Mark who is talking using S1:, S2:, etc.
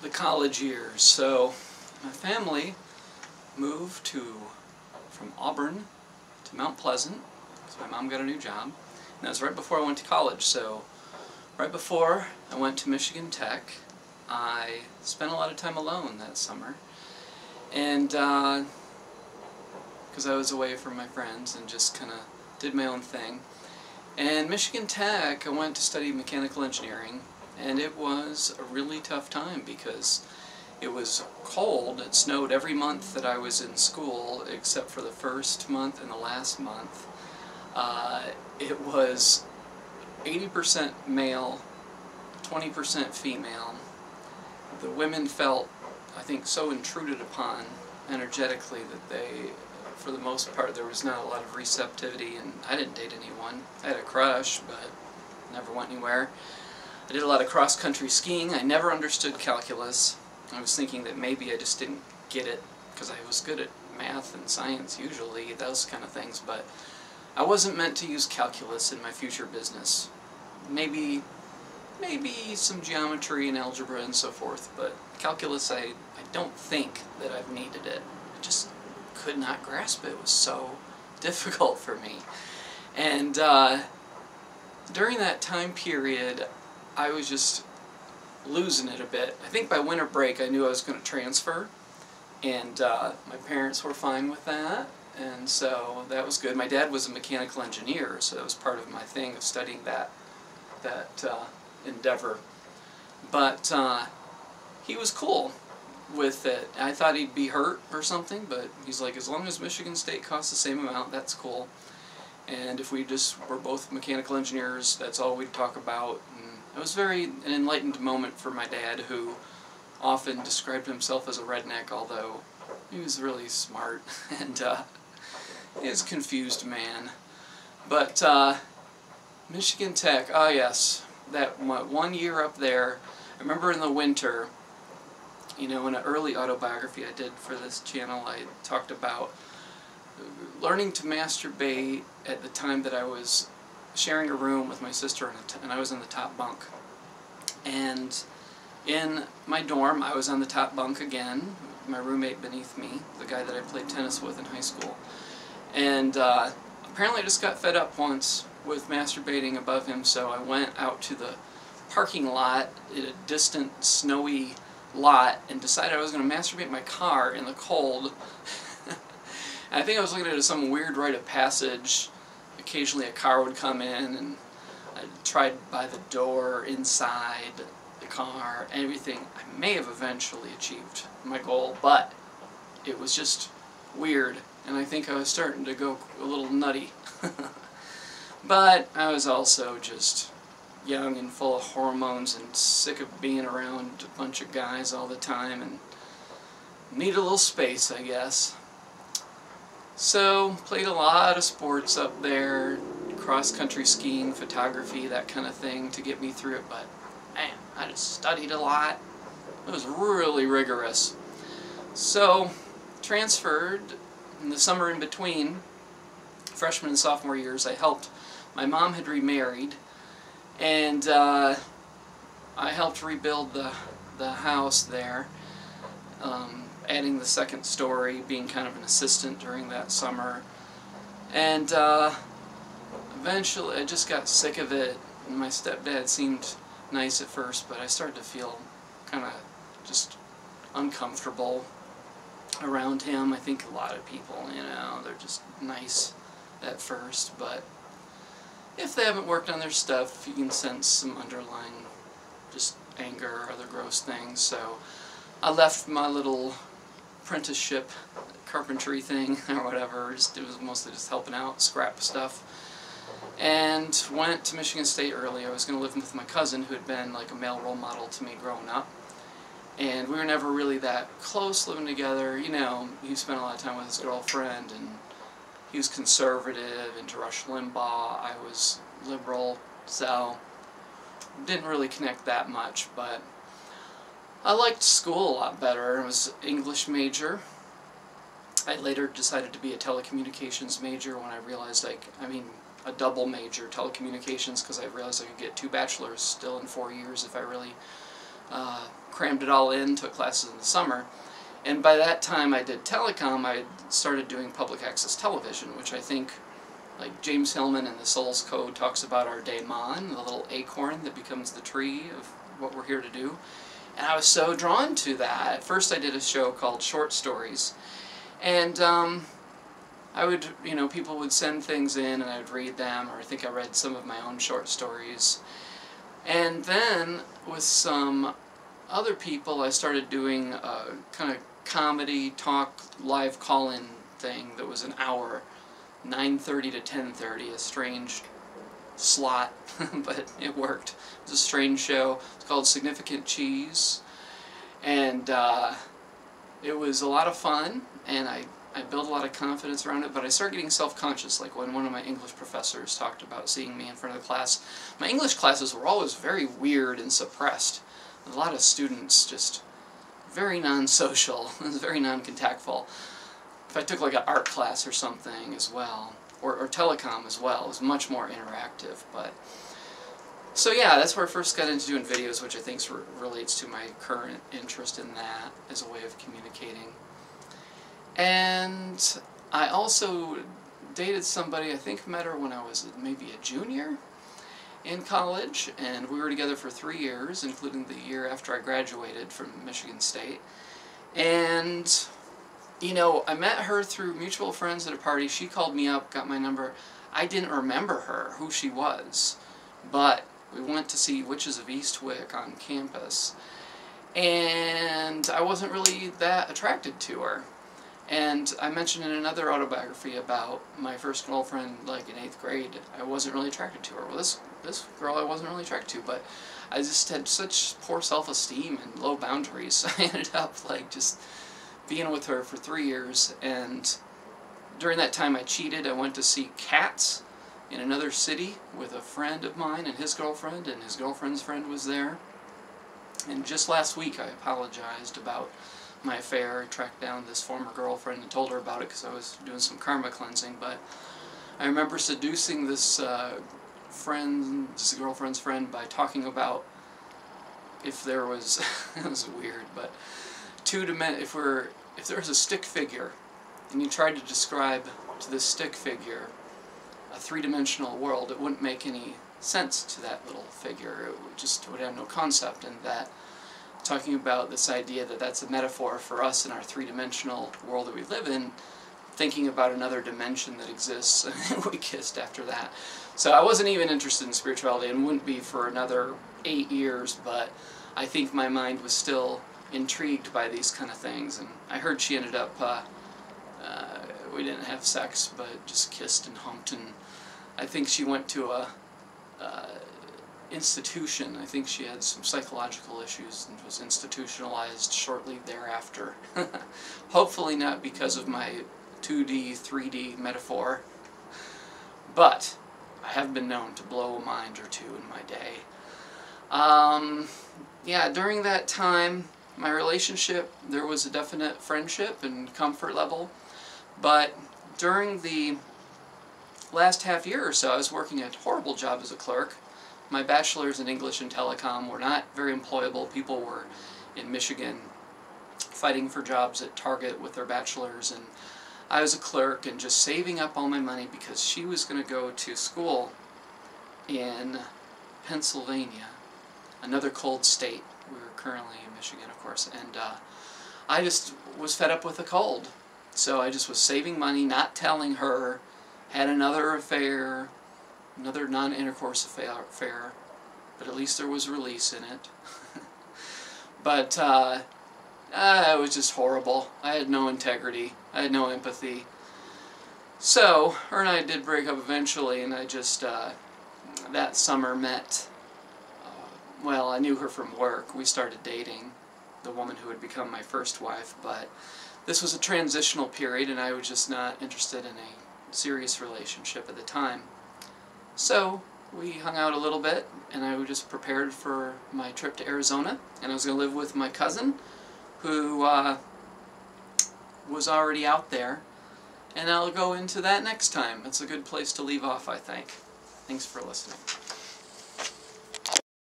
S1: the college years. So my family moved from Auburn to Mount Pleasant because my mom got a new job. And that was right before I went to college. So right before I went to Michigan Tech, I spent a lot of time alone that summer. And because I was away from my friends and just kind of did my own thing. And Michigan Tech, I went to study mechanical engineering, and it was a really tough time because it was cold. It snowed every month that I was in school except for the first month and the last month. It was 80% male, 20% female. The women felt, I think, so intruded upon energetically that they, for the most part, there was not a lot of receptivity, and I didn't date anyone. I had a crush, but never went anywhere. I did a lot of cross-country skiing. I never understood calculus. I was thinking that maybe I just didn't get it because I was good at math and science usually, those kind of things, but I wasn't meant to use calculus in my future business. Maybe some geometry and algebra and so forth, but calculus, I don't think that I've needed it. I just could not grasp it. It was so difficult for me. And during that time period, I was just losing it a bit. I think by winter break I knew I was going to transfer, and my parents were fine with that, and so that was good. My dad was a mechanical engineer, so that was part of my thing of studying that endeavor. But he was cool with it. I thought he'd be hurt or something, but he's like, as long as Michigan State costs the same amount, that's cool. And if we just were both mechanical engineers, that's all we'd talk about. And it was an enlightened moment for my dad, who often described himself as a redneck, although he was really smart and he was a confused man. But Michigan Tech, oh yes, that 1 year up there, I remember in the winter, you know, in an early autobiography I did for this channel, I talked about learning to masturbate at the time that I was sharing a room with my sister, and I was in the top bunk. And in my dorm, I was on the top bunk again, my roommate beneath me, the guy that I played tennis with in high school. And apparently I just got fed up once with masturbating above him, so I went out to the parking lot in a distant, snowy lot and decided I was going to masturbate in my car in the cold. And I think I was looking at some weird rite of passage. Occasionally a car would come in, and I tried by the door, inside the car, everything. I may have eventually achieved my goal, but it was just weird, and I think I was starting to go a little nutty. But I was also just young and full of hormones and sick of being around a bunch of guys all the time and need a little space, I guess. So, played a lot of sports up there, cross-country skiing, photography, that kind of thing to get me through it, but man, I just studied a lot. It was really rigorous. So, transferred in the summer in between, freshman and sophomore years. I helped. My mom had remarried, and I helped rebuild the house there, adding the second story, being kind of an assistant during that summer. And eventually I just got sick of it. My stepdad seemed nice at first, but I started to feel kind of just uncomfortable around him. I think a lot of people, you know, they're just nice at first, but if they haven't worked on their stuff, you can sense some underlying just anger or other gross things. So I left my little apprenticeship carpentry thing or whatever. It was mostly just helping out, scrap stuff, and went to Michigan State early. I was going to live with my cousin, who had been like a male role model to me growing up, and we were never really that close living together. You know, he spent a lot of time with his girlfriend, and he was conservative, into Rush Limbaugh. I was liberal, so didn't really connect that much, but I liked school a lot better. I was an English major. I later decided to be a telecommunications major when I realized, a double major, telecommunications, because I realized I could get 2 bachelors still in 4 years if I really crammed it all in, took classes in the summer. And by that time I did telecom, I started doing public access television, which I think, like James Hillman in the Soul's Code talks about our daemon, the little acorn that becomes the tree of what we're here to do. And I was so drawn to that. At first I did a show called Short Stories, and I would, people would send things in and I would read them, or I think I read some of my own short stories. And then with some other people I started doing a kind of comedy talk live call-in thing that was an hour, 9:30 to 10:30, a strange slot, but it worked. It was a strange show. It's called Significant Cheese, and it was a lot of fun, and I built a lot of confidence around it, but I started getting self-conscious, like when one of my English professors talked about seeing me in front of the class. My English classes were always very weird and suppressed. A lot of students just very non-social, very non-contactful. If I took like an art class or something as well, or telecom as well, it was much more interactive. But so yeah, that's where I first got into doing videos, which I think relates to my current interest in that as a way of communicating. And I also dated somebody, I think met her when I was maybe a junior in college, and we were together for 3 years, including the year after I graduated from Michigan State. And I met her through mutual friends at a party. She called me up, got my number. I didn't remember her, who she was, but we went to see Witches of Eastwick on campus, and I wasn't really that attracted to her. And I mentioned in another autobiography about my first girlfriend, like in 8th grade, I wasn't really attracted to her. Well, this girl I wasn't really attracted to, but I just had such poor self-esteem and low boundaries. I ended up like just being with her for 3 years, and during that time I cheated. I went to see Cats in another city with a friend of mine and his girlfriend's friend was there. And just last week I apologized about my affair. I tracked down this former girlfriend and told her about it because I was doing some karma cleansing. But I remember seducing this girlfriend's friend by talking about if there was it was weird, but if there was a stick figure and you tried to describe to this stick figure a three-dimensional world, it wouldn't make any sense to that little figure. It would have no concept, and that talking about this idea that that's a metaphor for us in our three-dimensional world that we live in, thinking about another dimension that exists, and we kissed after that. So I wasn't even interested in spirituality, and wouldn't be for another 8 years, but I think my mind was still intrigued by these kind of things. And I heard she ended up, we didn't have sex, but just kissed and humped, and I think she went to a institution. I think she had some psychological issues and was institutionalized shortly thereafter. Hopefully not because of my 2D, 3D metaphor, but I have been known to blow a mind or two in my day. Yeah, during that time, my relationship, there was a definite friendship and comfort level, but during the last half year or so, I was working a horrible job as a clerk. My bachelor's in English and telecom were not very employable. People were in Michigan fighting for jobs at Target with their bachelor's, and I was a clerk and just saving up all my money because she was going to go to school in Pennsylvania, another cold state. We were currently in Michigan, of course, and I just was fed up with the cold. So I just was saving money, not telling her, had another affair, another non-intercourse affair, but at least there was release in it. But it was just horrible. I had no integrity. I had no empathy. So her and I did break up eventually, and I just that summer met, well, I knew her from work. We started dating, the woman who would become my first wife, but this was a transitional period, and I was just not interested in a serious relationship at the time. So we hung out a little bit, and I was just prepared for my trip to Arizona, and I was going to live with my cousin, who was already out there, and I'll go into that next time. It's a good place to leave off, I think. Thanks for listening.